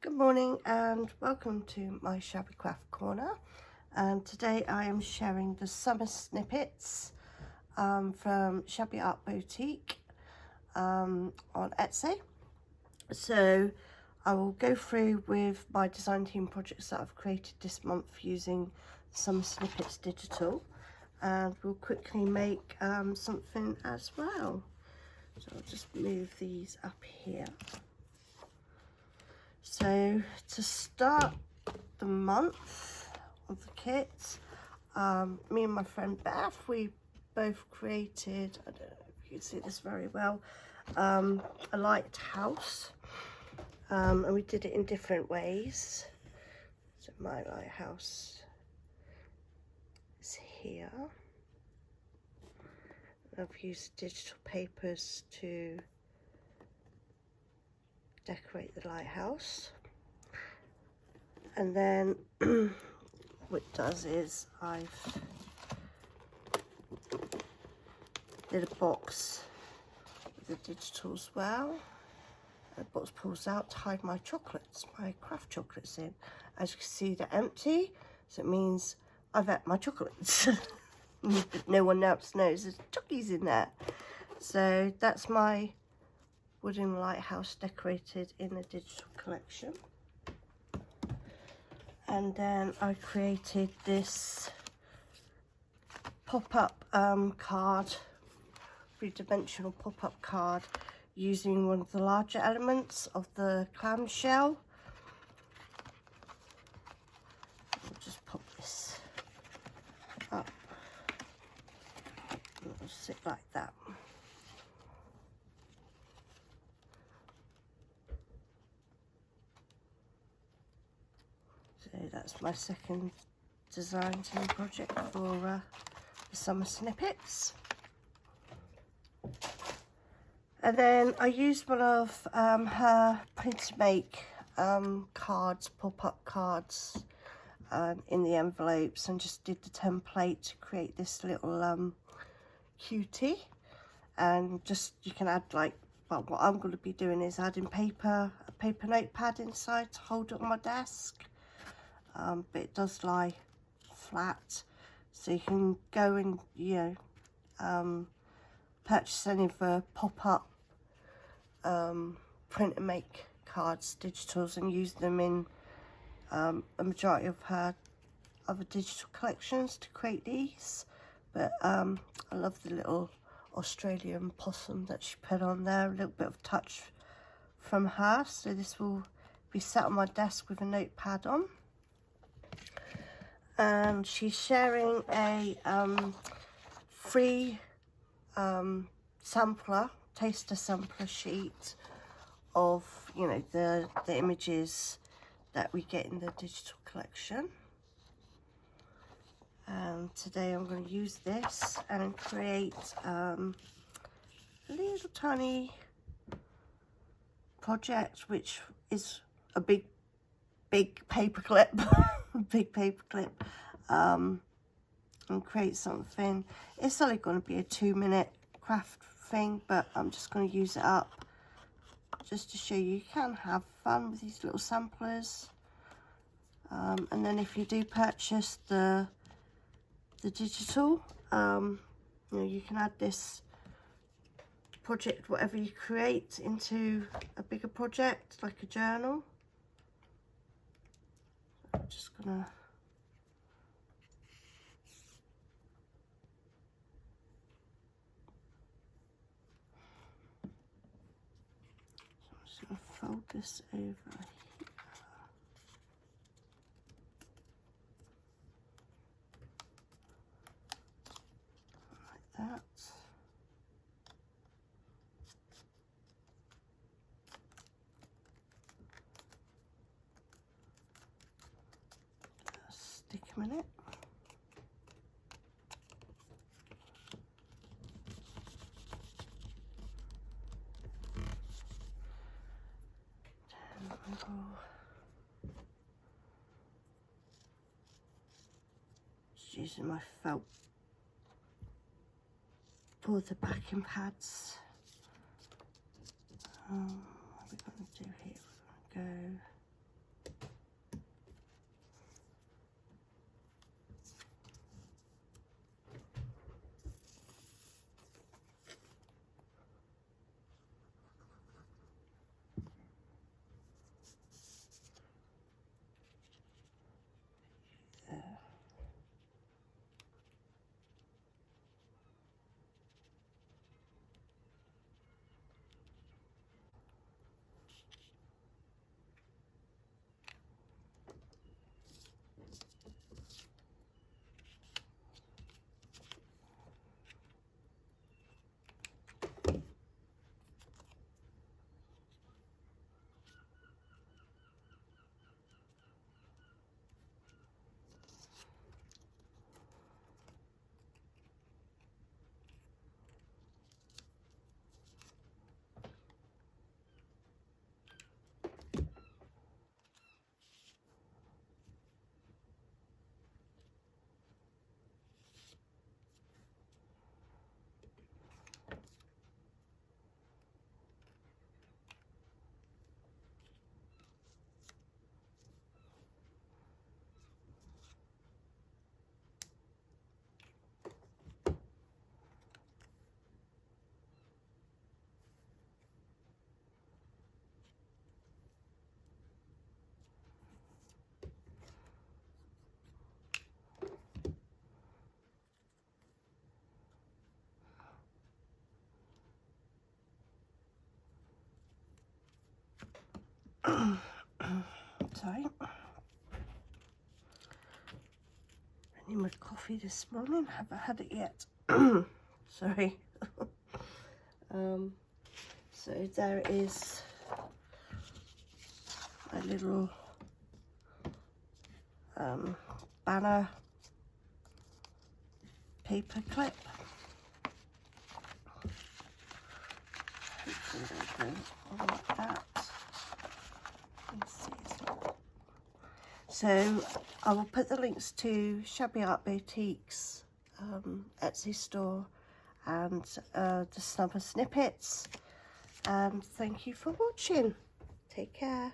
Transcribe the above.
Good morning and welcome to my Shabby Craft Corner, and today I am sharing the summer snippets from Shabby Art Boutique on Etsy. So I will go through with my design team projects that I've created this month using Summer Snippets Digital, and we'll quickly make something as well. So I'll just move these up here. So to start the month of the kit, me and my friend Beth, we both created, I don't know if you can see this very well, a lighthouse, and we did it in different ways. So my lighthouse is here. I've used digital papers to decorate the lighthouse, and then what it does is I've did a box with the digital as well. The box pulls out to hide my chocolates, my craft chocolates in. As you can see, they're empty, so it means I've ate my chocolates. No one else knows there's chockies in there. So that's my wooden lighthouse decorated in the digital collection. And then I created this pop-up card, three-dimensional pop-up card, using one of the larger elements of the clamshell. I'll just pop this up. It'll sit like that. So that's my second design team project for the summer snippets. And then I used one of her print to make cards, pop-up cards in the envelopes, and just did the template to create this little cutie. And just, you can add, like, well, what I'm going to be doing is adding a paper notepad inside to hold it on my desk. But it does lie flat, so you can go and, you know, purchase any of the pop-up print and make cards, digitals, and use them in a majority of her other digital collections to create these. But I love the little Australian possum that she put on there, a little bit of touch from her. So this will be sat on my desk with a notepad on. And she's sharing a free taster sampler sheet of, you know, the images that we get in the digital collection. And today I'm going to use this and create a little tiny project, which is a big paperclip, big paperclip, and create something. It's only going to be a 2-minute craft thing, but I'm just going to use it up just to show you can have fun with these little samplers. And then if you do purchase the digital, you know, you can add this project, whatever you create, into a bigger project like a journal. I'm just gonna fold this over here like that. Stick them in it. Just using my felt for the backing pads. What are we going to do here? We're going to go Sorry. Running with coffee this morning. Haven't had it yet. Sorry. So there is my little banner paper clip. Hopefully they go on like that. Let's see, it's not. So I will put the links to Shabby Art Boutique's Etsy store and the Snubber Snippets. And thank you for watching. Take care.